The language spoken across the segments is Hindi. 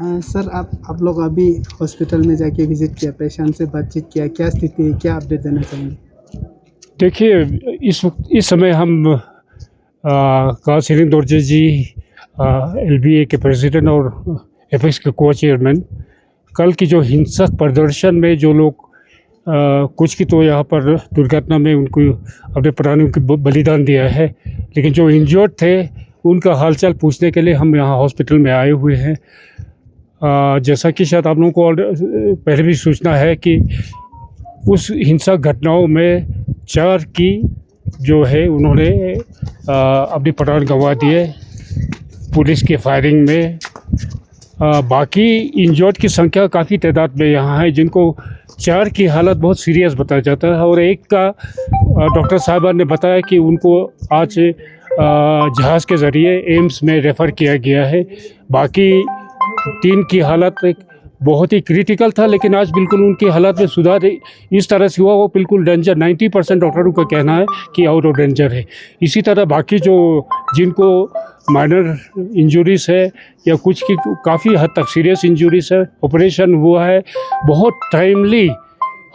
सर आप लोग अभी हॉस्पिटल में जाके विज़िट किया, पेशेंट से बातचीत किया, क्या स्थिति है, क्या अपडेट देना चाहेंगे? देखिए, इस समय हम कासिम दोरजे जी, एलबीए के प्रेसिडेंट और एपेक्स के को चेयरमैन, कल की जो हिंसक प्रदर्शन में जो लोग कुछ की तो यहाँ पर दुर्घटना में उनको अपने प्राणों की बलिदान दिया है, लेकिन जो इंजर्ड थे उनका हालचाल पूछने के लिए हम यहाँ हॉस्पिटल में आए हुए हैं। जैसा कि शायद आप लोगों को पहले भी सूचना है कि उस हिंसक घटनाओं में 4 की जो है उन्होंने अपनी प्राण गंवा दिए पुलिस की फायरिंग में। बाकी इंजर्ड की संख्या काफ़ी तादाद में यहाँ है, जिनको 4 की हालत बहुत सीरियस बताया जाता है और एक का डॉक्टर साहबा ने बताया कि उनको आज जहाज़ के ज़रिए एम्स में रेफ़र किया गया है। बाकी 3 की हालत बहुत ही क्रिटिकल था, लेकिन आज बिल्कुल उनकी हालत में सुधार इस तरह से हुआ, वो बिल्कुल डेंजर 90% डॉक्टरों का कहना है कि आउट ऑफ डेंजर है। इसी तरह बाकी जो जिनको माइनर इंजरीज है या कुछ की काफ़ी हद तक सीरियस इंजरीज है, ऑपरेशन हुआ है, बहुत टाइमली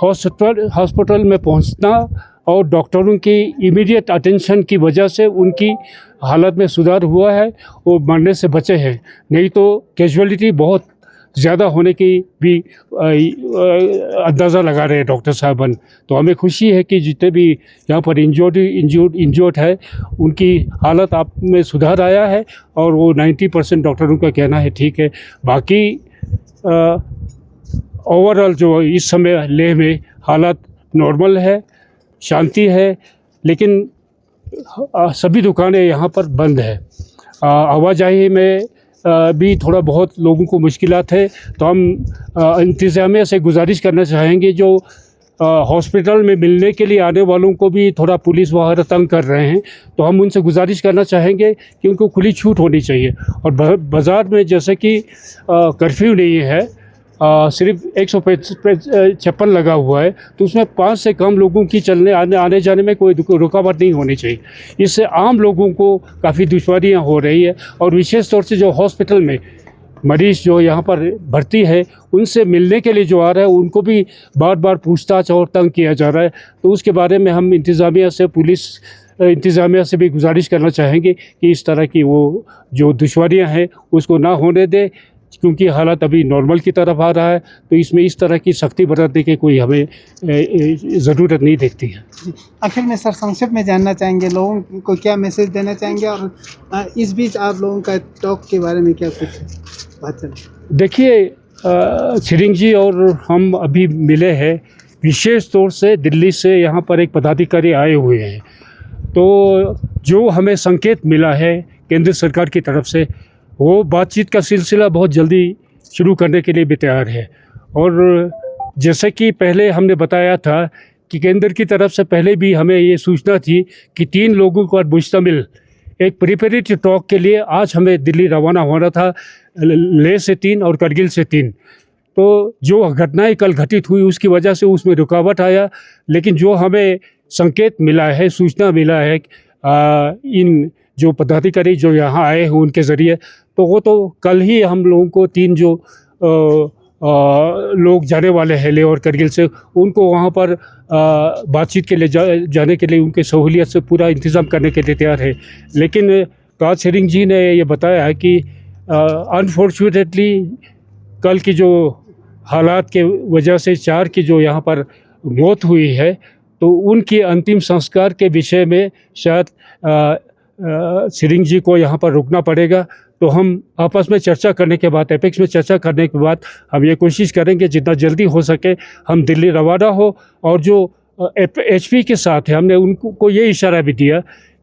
हॉस्पिटल में पहुंचना और डॉक्टरों की इमीडिएट अटेंशन की वजह से उनकी हालत में सुधार हुआ है, वो मरने से बचे हैं। नहीं तो कैजुअलिटी बहुत ज़्यादा होने की भी अंदाज़ा लगा रहे हैं डॉक्टर साहबन। तो हमें खुशी है कि जितने भी यहाँ पर इंजर्ड है उनकी हालत आप में सुधार आया है और वो 90% डॉक्टरों का कहना है ठीक है। बाकी ओवरऑल जो इस समय लेह में हालत नॉर्मल है, शांति है, लेकिन सभी दुकानें यहाँ पर बंद है। आवाजाही में भी थोड़ा बहुत लोगों को मुश्किलात है, तो हम इंतज़ामिया से गुजारिश करना चाहेंगे जो हॉस्पिटल में मिलने के लिए आने वालों को भी थोड़ा पुलिस वगैरह तंग कर रहे हैं, तो हम उनसे गुजारिश करना चाहेंगे कि उनको खुली छूट होनी चाहिए। और बाज़ार में जैसे कि कर्फ्यू नहीं है, सिर्फ 156 लगा हुआ है, तो उसमें 5 से कम लोगों की चलने आने जाने में कोई रुकावट नहीं होनी चाहिए। इससे आम लोगों को काफ़ी दुश्वारियां हो रही है और विशेष तौर से जो हॉस्पिटल में मरीज़ जो यहाँ पर भर्ती है उनसे मिलने के लिए जो आ रहा है उनको भी बार बार पूछताछ और तंग किया जा रहा है। तो उसके बारे में हम इंतज़ामिया से पुलिस इंतज़ामिया से भी गुजारिश करना चाहेंगे कि इस तरह की वो जो दुश्वारियाँ हैं उसको ना होने दे, क्योंकि हालात अभी नॉर्मल की तरफ आ रहा है। तो इसमें इस तरह की सख्ती बरतने की कोई हमें ज़रूरत नहीं दिखती है। आखिर में सर संक्षेप में जानना चाहेंगे लोगों को क्या मैसेज देना चाहेंगे, और इस बीच आप लोगों का टॉक के बारे में क्या कुछ बात चले? देखिए, छिरिंग जी और हम अभी मिले हैं, विशेष तौर से दिल्ली से यहाँ पर एक पदाधिकारी आए हुए हैं। तो जो हमें संकेत मिला है केंद्र सरकार की तरफ से, वो बातचीत का सिलसिला बहुत जल्दी शुरू करने के लिए भी तैयार है। और जैसे कि पहले हमने बताया था कि केंद्र की तरफ से पहले भी हमें ये सूचना थी कि 3 लोगों पर मुश्तमिल एक प्रिपरेटरी टॉक के लिए आज हमें दिल्ली रवाना होना था, लेह से 3 और करगिल से 3। तो जो घटनाएं कल घटित हुई उसकी वजह से उसमें रुकावट आया, लेकिन जो हमें संकेत मिला है, सूचना मिला है इन जो पदाधिकारी जो यहाँ आए हैं उनके ज़रिए, तो वो तो कल ही हम लोगों को 3 जो लोग जाने वाले हैं लेह और करगिल से, उनको वहाँ पर बातचीत के लिए जाने के लिए उनके सहूलियत से पूरा इंतज़ाम करने के लिए तैयार है। लेकिन काज शेरिंग जी ने ये बताया है कि अनफॉर्चुनेटली कल की जो हालात के वजह से 4 की जो यहाँ पर मौत हुई है, तो उनकी अंतिम संस्कार के विषय में शायद शेरिंग जी को यहाँ पर रुकना पड़ेगा। तो हम आपस में चर्चा करने के बाद, एपेक्स में चर्चा करने के बाद हम ये कोशिश करेंगे जितना जल्दी हो सके हम दिल्ली रवाना हो। और जो HP के साथ है, हमने उनको ये इशारा भी दिया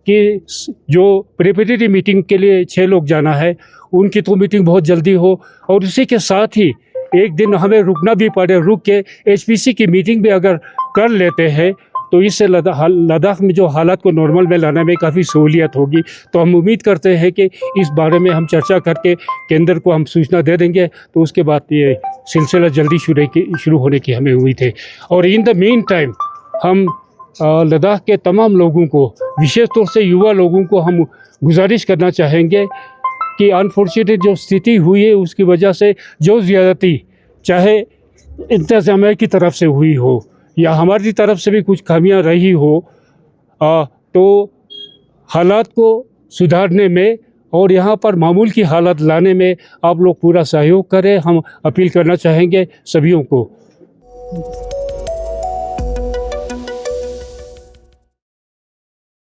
कि जो प्रिपरेटरी मीटिंग के लिए 6 लोग जाना है, उनकी तो मीटिंग बहुत जल्दी हो, और इसी के साथ ही एक दिन हमें रुकना भी पड़े, रुक के HPC की मीटिंग भी अगर कर लेते हैं तो इससे लद्दाख में जो हालात को नॉर्मल में लाने में काफ़ी सहूलियत होगी। तो हम उम्मीद करते हैं कि इस बारे में हम चर्चा करके केंद्र को हम सूचना दे देंगे, तो उसके बाद ये सिलसिला जल्दी शुरू होने की हमें उम्मीद है। और इन द मीन टाइम हम लद्दाख के तमाम लोगों को, विशेष तौर से युवा लोगों को हम गुजारिश करना चाहेंगे कि अनफॉर्चुनेट जो स्थिति हुई है उसकी वजह से जो ज़्यादती चाहे इंतज़ामिया की तरफ से हुई हो या हमारी तरफ से भी कुछ खामियां रही हो, तो हालात को सुधारने में और यहाँ पर मामूल की हालत लाने में आप लोग पूरा सहयोग करें, हम अपील करना चाहेंगे सभियों को।